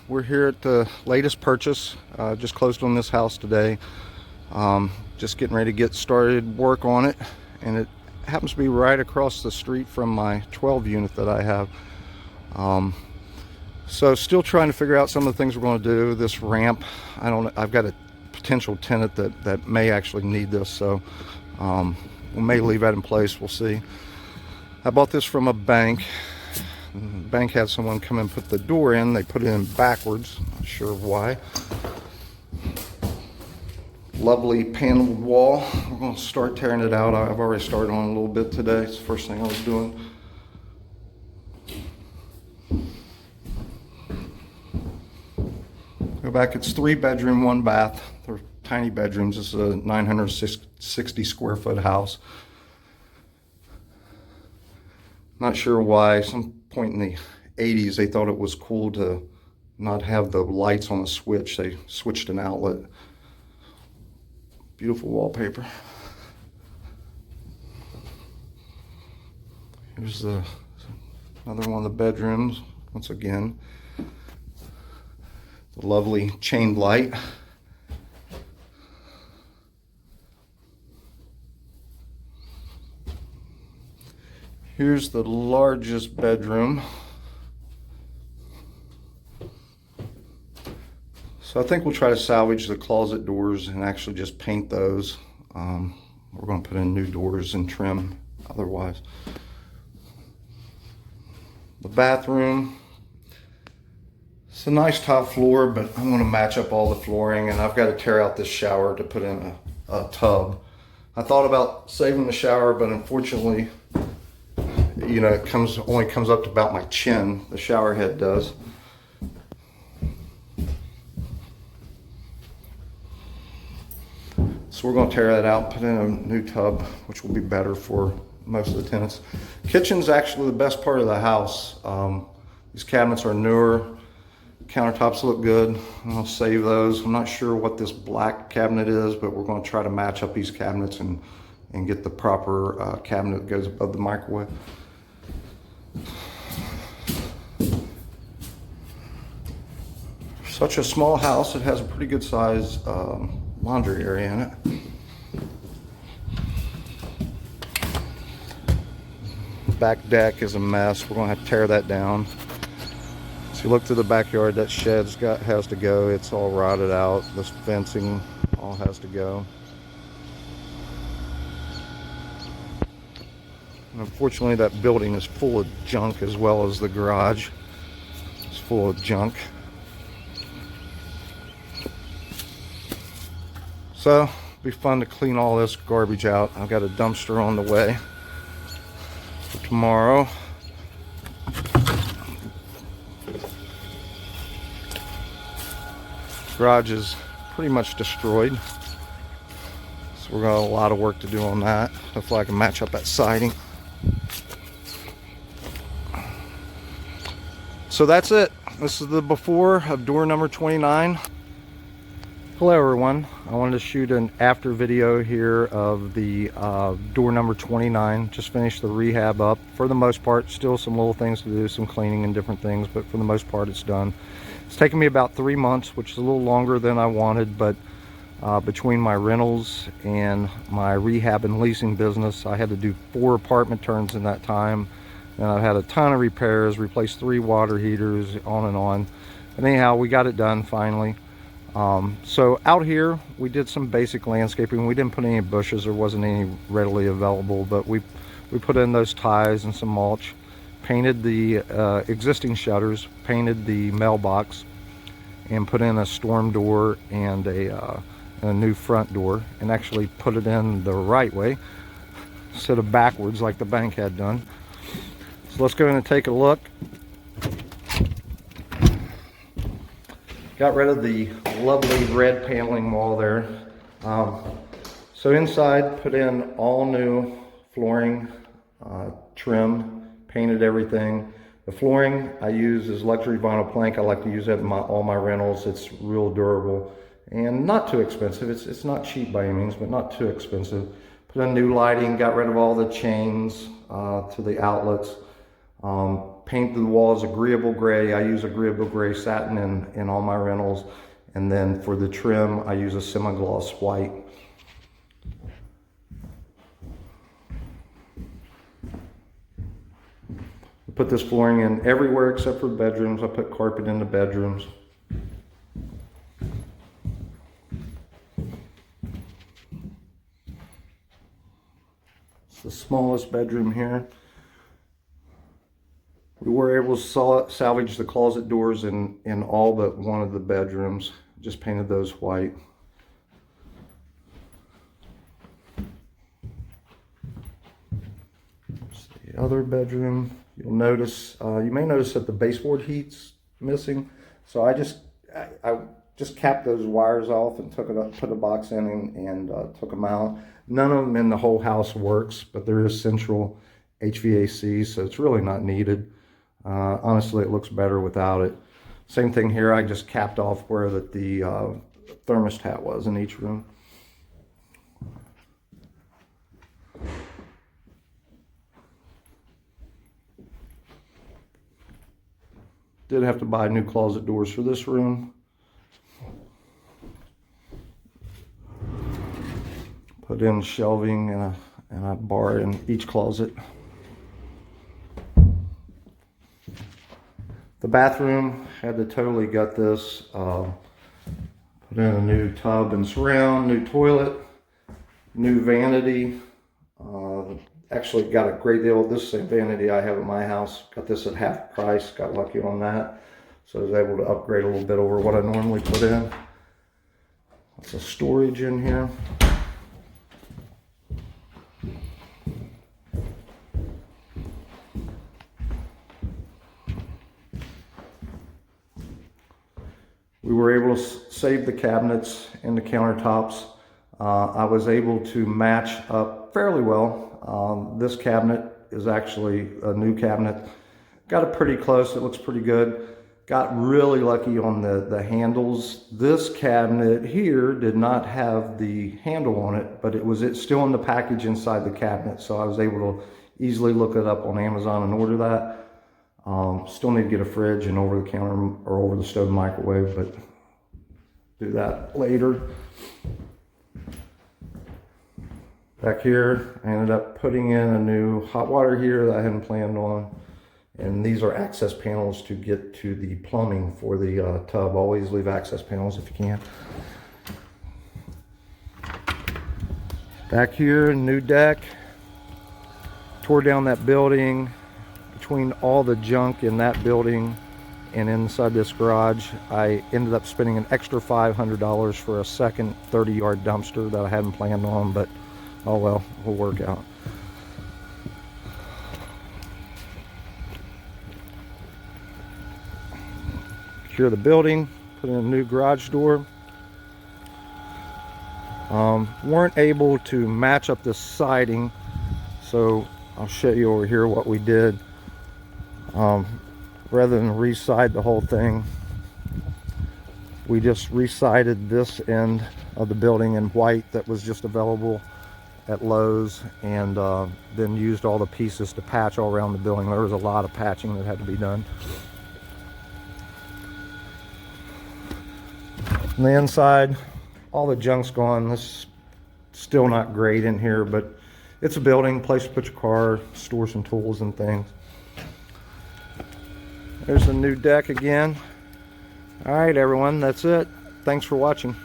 we're here at the latest purchase. Just closed on this house today. Just getting ready to get started work on it, and it happens to be right across the street from my 12 unit that I have. So still trying to figure out some of the things we're going to do. This ramp, I've got a potential tenant that may actually need this, so we may leave that in place. We'll see. I bought this from a bank. The bank had someone come and put the door in. They put it in backwards. Not sure why. Lovely paneled wall. We're going to start tearing it out. I've already started on a little bit today. It's the first thing I was doing. Go back. It's 3-bedroom, 1 bath. They're tiny bedrooms. This is a 960 square foot house. Not sure why. Some point in the 80s they thought it was cool to not have the lights on the switch. They switched an outlet. Beautiful wallpaper. Here's another one of the bedrooms. Once again, the lovely chain light. Here's the largest bedroom. So I think we'll try to salvage the closet doors and actually just paint those. We're going to put in new doors and trim otherwise. The bathroom. It's a nice top floor, but I'm going to match up all the flooring, and I've got to tear out this shower to put in a tub. I thought about saving the shower, but unfortunately, you know, it only comes up to about my chin. The shower head does. So we're going to tear that out, put in a new tub, which will be better for most of the tenants. Kitchen's actually the best part of the house. These cabinets are newer. Countertops look good. I'll save those. I'm not sure what this black cabinet is, but we're going to try to match up these cabinets and get the proper cabinet that goes above the microwave. Such a small house, it has a pretty good size laundry area in it. Back deck is a mess. We're going to have to tear that down. So you look through the backyard, that shed's has to go. It's all rotted out. This fencing all has to go. And unfortunately, that building is full of junk, as well as the garage. It's full of junk. So it'll be fun to clean all this garbage out. I've got a dumpster on the way for tomorrow. Garage is pretty much destroyed, so we're got a lot of work to do on that. Hopefully I can match up that siding. So that's it. This is the before of door number 29. Hello everyone. I wanted to shoot an after video here of the door number 29. Just finished the rehab up. For the most part, still some little things to do, some cleaning and different things, but for the most part it's done. It's taken me about 3 months, which is a little longer than I wanted, but between my rentals and my rehab and leasing business, I had to do 4 apartment turns in that time, and I've had a ton of repairs, replaced 3 water heaters, on and on. But anyhow, we got it done finally. So out here we did some basic landscaping. We didn't put any bushes. There wasn't any readily available, but we put in those ties and some mulch, painted the existing shutters, painted the mailbox, and put in a storm door and a new front door, and actually put it in the right way instead of backwards like the bank had done. So let's go in and take a look. Got rid of the lovely red paneling wall there. So inside, put in all new flooring, trim, painted everything. The flooring I use is luxury vinyl plank. I like to use that in all my rentals. It's real durable and not too expensive. It's not cheap by any means, but not too expensive. Put in new lighting, got rid of all the chains to the outlets. paint the walls agreeable gray. I use agreeable gray satin in all my rentals. And then for the trim, I use a semi-gloss white. I put this flooring in everywhere except for the bedrooms. I put carpet in the bedrooms. It's the smallest bedroom here. We were able to salvage the closet doors in all but one of the bedrooms. Just painted those white. There's the other bedroom. You'll notice, you may notice that the baseboard heat's missing. So I just capped those wires off and took it up, put a box in and took them out. None of them in the whole house works, but there is central HVAC, so it's really not needed. Honestly, it looks better without it. Same thing here, I just capped off where the thermostat was in each room. Did have to buy new closet doors for this room. Put in shelving and a bar in each closet. The bathroom, had to totally gut this. Put in a new tub and surround, new toilet, new vanity. Actually got a great deal. This is a vanity I have at my house. Got this at half price, got lucky on that. So I was able to upgrade a little bit over what I normally put in. Lots of storage in here. We were able to save the cabinets and the countertops. I was able to match up fairly well. This cabinet is actually a new cabinet. Got it pretty close, it looks pretty good. Got really lucky on the handles. This cabinet here did not have the handle on it, but it's still in the package inside the cabinet. So I was able to easily look it up on Amazon and order that. Still need to get a fridge and over the counter or over the stove microwave, but do that later. Back here, I ended up putting in a new hot water heater that I hadn't planned on. And these are access panels to get to the plumbing for the tub. Always leave access panels if you can. Back here, new deck. Tore down that building. Between all the junk in that building and inside this garage, I ended up spending an extra $500 for a second 30-yard dumpster that I hadn't planned on, but oh well, it'll work out. Secure the building, put in a new garage door. Weren't able to match up the siding, so I'll show you over here what we did. Rather than re-side the whole thing, we just re-sided this end of the building in white that was just available at Lowe's, and then used all the pieces to patch all around the building. There was a lot of patching that had to be done. On the inside, all the junk's gone. This is still not great in here, but it's a building, place to put your car, store some tools and things. There's the new deck again. All right, everyone, that's it. Thanks for watching.